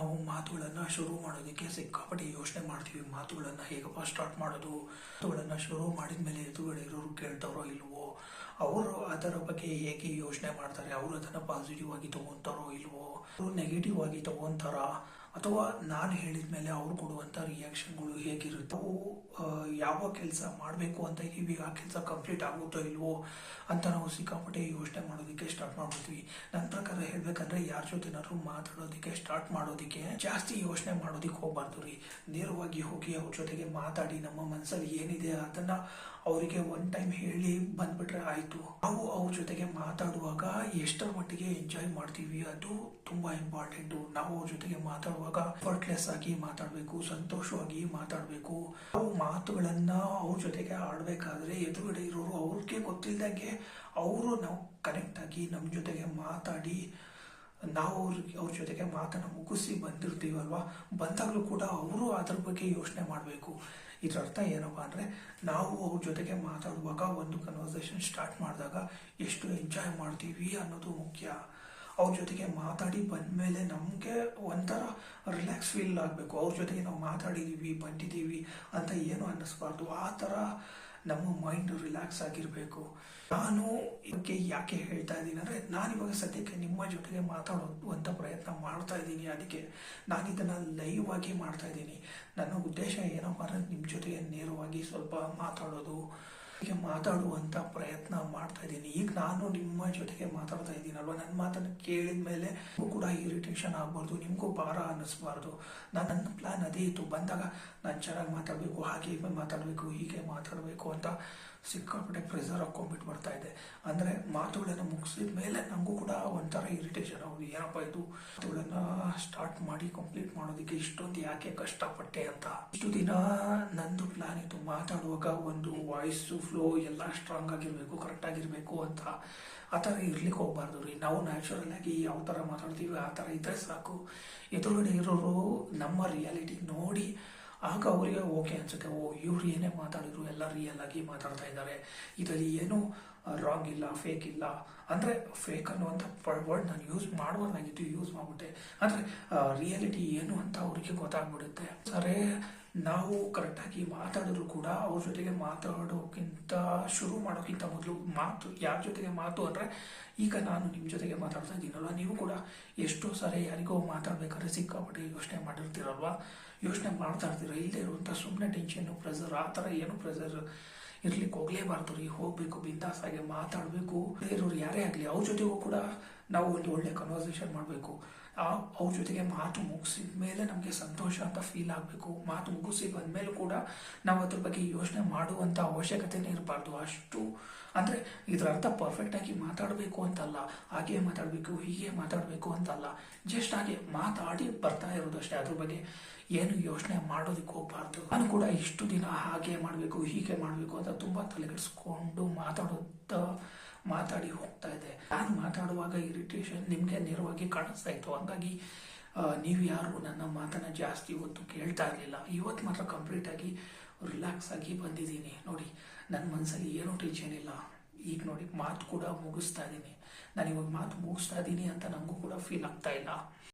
ನಾವು ಮಾತುಗಳನ್ನು ಶುರು ಮಾಡೋದಕ್ಕೆ ಸಿಕ್ಕಾಪಟ್ಟೆ ಯೋಚನೆ ಮಾಡ್ತೀವಿ. ಮಾತುಗಳನ್ನು ಹೇಗಪ್ಪ ಸ್ಟಾರ್ಟ್ ಮಾಡೋದು, ಮಾತುಗಳನ್ನು ಶುರು ಮಾಡಿದ ಮೇಲೆ ಎದುರುಗಡೆ ಇರೋರು ಕೇಳ್ತಾರೋ ಇಲ್ವೋ, ಅವರು ಅದರ ಬಗ್ಗೆ ಹೇಗೆ ಯೋಚನೆ ಮಾಡ್ತಾರೆ, ಅವರು ಅದನ್ನು ಪಾಸಿಟಿವ್ ಆಗಿ ತಗೊಂತಾರೋ ಇಲ್ವೋ, ಅವರು ನೆಗೆಟಿವ್ ಆಗಿ ತಗೊಂತಾರ, ಅಥವಾ ನಾನು ಹೇಳಿದ ಮೇಲೆ ಅವ್ರು ಕೊಡುವಂಥ ರಿಯಾಕ್ಷನ್ಗಳು ಹೇಗಿರುತ್ತೆ, ಅವು ಯಾವ ಕೆಲಸ ಮಾಡಬೇಕು ಅಂತ ಇದೀವಿ ಆ ಕೆಲಸ ಕಂಪ್ಲೀಟ್ ಆಗುತ್ತೋ ಇಲ್ವೋ ಅಂತ ನಾವು ಸಿಕ್ಕಾಪಟ್ಟೆ ಯೋಚನೆ ಮಾಡೋದಕ್ಕೆ ಸ್ಟಾರ್ಟ್ ಮಾಡ್ಬಿಡ್ತೀವಿ. ನನ್ನ ಪ್ರಕಾರ ಹೇಳ್ಬೇಕಂದ್ರೆ ಯಾರ ಜೊತೆನಾದ್ರು ಮಾತಾಡೋದಕ್ಕೆ ಸ್ಟಾರ್ಟ್ ಮಾಡೋದಕ್ಕೆ ಜಾಸ್ತಿ ಯೋಚನೆ ಮಾಡೋದಕ್ಕೆ ಹೋಗ್ಬಾರ್ದು ರೀ. ನೇರವಾಗಿ ಹೋಗಿ ಅವ್ರ ಜೊತೆಗೆ ಮಾತಾಡಿ ನಮ್ಮ ಮನಸ್ಸಲ್ಲಿ ಏನಿದೆ ಅದನ್ನ ಅವರಿಗೆ ಒನ್ ಟೈಮ್ ಹೇಳಿ ಬಂದ್ಬಿಟ್ರೆ ಆಯ್ತು. ನಾವು ಅವ್ರ ಜೊತೆಗೆ ಮಾತಾಡುವಾಗ ಎಷ್ಟರ ಮಟ್ಟಿಗೆ ಎಂಜಾಯ್ ಮಾಡ್ತೀವಿ ಅದು ತುಂಬಾ ಇಂಪಾರ್ಟೆಂಟು. ನಾವು ಅವ್ರ ಜೊತೆಗೆ ಮಾತಾಡುವಾಗ ಎಫರ್ಟ್ಲೆಸ್ ಆಗಿ ಮಾತಾಡಬೇಕು, ಸಂತೋಷವಾಗಿ ಮಾತಾಡಬೇಕು. ನಾವು ಮಾತುಗಳನ್ನ ಅವ್ರ ಜೊತೆಗೆ ಆಡ್ಬೇಕಾದ್ರೆ ಎದುರುಗಡೆ ಇರೋರು ಅವ್ರಿಗೆ ಗೊತ್ತಿಲ್ದಂಗೆ ಅವರು ನಾವು ಕನೆಕ್ಟ್ ಆಗಿ ನಮ್ಮ ಜೊತೆಗೆ ಮಾತಾಡಿ ನಾವು ಅವ್ರ ಜೊತೆಗೆ ಮಾತನ್ನು ಮುಗಿಸಿ ಬಂದಿರ್ತೀವಲ್ವಾ, ಬಂದಾಗಲೂ ಕೂಡ ಅವರು ಅದ್ರ ಬಗ್ಗೆ ಯೋಚನೆ ಮಾಡಬೇಕು. ಇದರ ಅರ್ಥ ಏನಪ್ಪ ಅಂದರೆ ನಾವು ಅವ್ರ ಜೊತೆಗೆ ಮಾತಾಡುವಾಗ ಒಂದು ಕನ್ವರ್ಸೇಷನ್ ಸ್ಟಾರ್ಟ್ ಮಾಡಿದಾಗ ಎಷ್ಟು ಎಂಜಾಯ್ ಮಾಡ್ತೀವಿ ಅನ್ನೋದು ಮುಖ್ಯ. ಅವ್ರ ಜೊತೆಗೆ ಮಾತಾಡಿ ಬಂದಮೇಲೆ ನಮಗೆ ಒಂಥರ ರಿಲ್ಯಾಕ್ಸ್ ಫೀಲ್ ಆಗಬೇಕು. ಅವ್ರ ಜೊತೆಗೆ ನಾವು ಮಾತಾಡಿದ್ದೀವಿ ಬಂದಿದ್ದೀವಿ ಅಂತ ಏನು ಅನ್ನಿಸ್ಬಾರ್ದು. ಆ ಥರ ನಮ್ಮ ಮೈಂಡ್ ರಿಲ್ಯಾಕ್ಸ್ ಆಗಿರಬೇಕು. ನಾನು ಇದಕ್ಕೆ ಯಾಕೆ ಹೇಳ್ತಾ ಇದ್ದೀನಿ ಅಂದರೆ, ನಾನಿವಾಗ ಸದ್ಯಕ್ಕೆ ನಿಮ್ಮ ಜೊತೆಗೆ ಮಾತಾಡುವಂಥ ಪ್ರಯತ್ನ ಮಾಡ್ತಾ ಇದ್ದೀನಿ. ಅದಕ್ಕೆ ನಾನು ಇದನ್ನು ಲೈವ್ ಆಗಿ ಮಾಡ್ತಾ ಇದ್ದೀನಿ. ನನ್ನ ಉದ್ದೇಶ ಏನಪ್ಪ ಅಂದರೆ ನಿಮ್ಮ ಜೊತೆಗೆ ನೇರವಾಗಿ ಸ್ವಲ್ಪ ಮಾತಾಡೋದು, ಹೀಗೆ ಮಾತಾಡುವಂಥ ಪ್ರಯತ್ನ ಮಾಡ್ತಾ ಇದ್ದೀನಿ. ಈಗ ನಾನು ನಿಮ್ಮ ಜೊತೆಗೆ ಮಾತಾಡ್ತಾ ಇದ್ದೀನಲ್ವ, ನನ್ನ ಮಾತನ್ನು ಕೇಳಿದ ಮೇಲೆ ಕೂಡ ಇರಿಟೇಷನ್ ಆಗಬಾರ್ದು, ನಿಮಗೂ ಭಾರ ಅನ್ನಿಸ್ಬಾರ್ದು. ನನ್ನ ಪ್ಲಾನ್ ಅದೇ ಇತ್ತು. ಬಂದಾಗ ನಾನು ಚೆನ್ನಾಗಿ ಮಾತಾಡಬೇಕು, ಹಾಗೆ ಮಾತಾಡಬೇಕು, ಹೀಗೆ ಮಾತಾಡಬೇಕು ಅಂತ ಸಿಕ್ಕಾಪಟ್ಟೆ ಪ್ರೆಷರ್ ಹಾಕೊಂಡ್ಬಿಟ್ಟು ಬರ್ತಾ ಇದೆ. ಅಂದರೆ ಮಾತುಗಳನ್ನು ಮುಗಿಸಿದ ಮೇಲೆ ನನಗೂ ಕೂಡ ಒಂಥರ ಇರಿಟೇಷನ್ ಆಗೋದು, ಏನಪ್ಪ ಇದು ಮಾತುಗಳನ್ನು ಸ್ಟಾರ್ಟ್ ಮಾಡಿ ಕಂಪ್ಲೀಟ್ ಮಾಡೋದಕ್ಕೆ ಇಷ್ಟೊಂದು ಯಾಕೆ ಕಷ್ಟಪಟ್ಟೆ ಅಂತ. ಇಷ್ಟು ದಿನ ನಂದು ಪ್ಲಾನ್ ಇತ್ತು, ಮಾತಾಡುವಾಗ ಒಂದು ವಾಯ್ಸು ಫ್ಲೋ ಎಲ್ಲ ಸ್ಟ್ರಾಂಗ್ ಆಗಿರಬೇಕು, ಕರೆಕ್ಟ್ ಆಗಿರಬೇಕು ಅಂತ. ಆ ಥರ ಇರ್ಲಿಕ್ಕೆ ಹೋಗ್ಬಾರ್ದು ರೀ. ನಾವು ನ್ಯಾಚುರಲ್ ಆಗಿ ಯಾವ ಥರ ಮಾತಾಡ್ತೀವಿ ಆ ಥರ ಇದ್ರೆ ಸಾಕು. ಎದುರುಗಡೆ ಇರೋರು ನಮ್ಮ ರಿಯಾಲಿಟಿ ನೋಡಿ ಆಗ ಅವರಿಗೆ ಓಕೆ ಅನ್ಸುತ್ತೆ, ಓ ಇವ್ರು ಏನೇ ಮಾತಾಡಿದ್ರು ಎಲ್ಲ ರಿಯಲ್ ಆಗಿ ಮಾತಾಡ್ತಾ ಇದ್ದಾರೆ, ಇದರಲ್ಲಿ ಏನೂ ರಾಂಗ್ ಇಲ್ಲ, ಫೇಕ್ ಇಲ್ಲ. ಅಂದರೆ ಫೇಕ್ ಅನ್ನುವಂಥ ವರ್ಡ್ ನಾನು ಯೂಸ್ ಮಾಡಬಾರ್ದಾಗಿತ್ತು, ಯೂಸ್ ಮಾಡಿಬಿಟ್ಟೆ. ಅಂದರೆ ರಿಯಾಲಿಟಿ ಏನು ಅಂತ ಅವರಿಗೆ ಗೊತ್ತಾಗ್ಬಿಡುತ್ತೆ. ಸರಿ, ನಾವು ಕರೆಕ್ಟಾಗಿ ಮಾತಾಡಿದ್ರು ಕೂಡ ಅವ್ರ ಜೊತೆಗೆ ಮಾತಾಡೋಕ್ಕಿಂತ ಶುರು ಮಾಡೋಕ್ಕಿಂತ ಮೊದಲು ಮಾತು, ಯಾರ ಜೊತೆಗೆ ಮಾತು ಅಂದರೆ ಈಗ ನಾನು ನಿಮ್ಮ ಜೊತೆಗೆ ಮಾತಾಡ್ತಾ ಇದ್ದೀನಲ್ವ, ನೀವು ಕೂಡ ಎಷ್ಟೋ ಸಾರಿ ಯಾರಿಗೋ ಮಾತಾಡ್ಬೇಕಾದ್ರೆ ಸಿಕ್ಕಾಪಟ್ಟೆ ಯೋಚನೆ ಮಾಡಿರ್ತೀರಲ್ವ, ಯೋಚನೆ ಮಾಡ್ತಾ ಇರ್ತೀರ. ಇಲ್ಲದೆ ಇರುವಂಥ ಸುಮ್ಮನೆ ಟೆನ್ಷನ್ನು, ಪ್ರೆಷರ್, ಆ ಥರ ಏನು ಪ್ರೆಷರ್ ಇರ್ಲಿಕ್ಕೆ ಹೋಗ್ಲೇಬಾರ್ದು ರೀ. ಹೋಗ್ಬೇಕು, ಬಿಂದಾಸ್ ಆಗಿ ಮಾತಾಡಬೇಕು. ಇರೋರು ಯಾರೇ ಆಗಲಿ ಅವ್ರ ಜೊತೆಗೂ ಕೂಡ ನಾವು ಒಂದು ಒಳ್ಳೆ ಕನ್ವರ್ಸೇಷನ್ ಮಾಡಬೇಕು. ಅವ್ರ ಜೊತೆಗೆ ಮಾತು ಮುಗಿಸಿದ ಮೇಲೆ ನಮಗೆ ಸಂತೋಷ ಅಂತ ಫೀಲ್ ಆಗಬೇಕು. ಮಾತು ಮುಗಿಸಿ ಬಂದಮೇಲೂ ಕೂಡ ನಾವು ಅದ್ರ ಬಗ್ಗೆ ಯೋಚನೆ ಮಾಡುವಂಥ ಅವಶ್ಯಕತೆನೇ ಇರಬಾರ್ದು. ಅಷ್ಟು ಅಂದರೆ ಇದರ ಅರ್ಥ ಪರ್ಫೆಕ್ಟಾಗಿ ಮಾತಾಡಬೇಕು ಅಂತಲ್ಲ, ಹಾಗೆ ಮಾತಾಡಬೇಕು ಹೀಗೆ ಮಾತಾಡಬೇಕು ಅಂತಲ್ಲ, ಜಸ್ಟ್ ಹಾಗೆ ಮಾತಾಡಿ ಬರ್ತಾ ಇರೋದಷ್ಟೇ. ಅದ್ರ ಬಗ್ಗೆ ಏನು ಯೋಚನೆ ಮಾಡೋದಕ್ಕೆ ಹೋಗ್ಬಾರ್ದು. ನಾನು ಕೂಡ ಇಷ್ಟು ದಿನ ಹಾಗೆ ಮಾಡಬೇಕು ಹೀಗೆ ಮಾಡಬೇಕು ಅಂತ ತುಂಬ ತಲೆಗೆಡಿಸ್ಕೊಂಡು ಮಾತಾಡಿ ಹೋಗ್ತಾ ಇದ್ದೆ. ನಾನು ಮಾತಾಡುವಾಗ ಇರಿಟೇಷನ್ ನಿಮಗೆ ನೇರವಾಗಿ ಕಾಣಿಸ್ತಾ ಇತ್ತು. ಹಂಗಾಗಿ ನೀವು ಯಾರು ನನ್ನ ಮಾತನ್ನು ಜಾಸ್ತಿ ಹೊತ್ತು ಕೇಳ್ತಾ ಇರಲಿಲ್ಲ. ಇವತ್ತು ಮಾತ್ರ ಕಂಪ್ಲೀಟಾಗಿ ರಿಲ್ಯಾಕ್ಸ್ ಆಗಿ ಬಂದಿದ್ದೀನಿ. ನೋಡಿ, ನನ್ನ ಮನಸ್ಸಲ್ಲಿ ಏನೂ ಟೆನ್ಷನ್ ಇಲ್ಲ. ಈಗ ನೋಡಿ ಮಾತು ಕೂಡ ಮುಗಿಸ್ತಾ ಇದ್ದೀನಿ. ನಾನು ಇವಾಗ ಮಾತು ಮುಗಿಸ್ತಾ ಇದ್ದೀನಿ ಅಂತ ನನಗೂ ಕೂಡ ಫೀಲ್ ಆಗ್ತಾ ಇಲ್ಲ.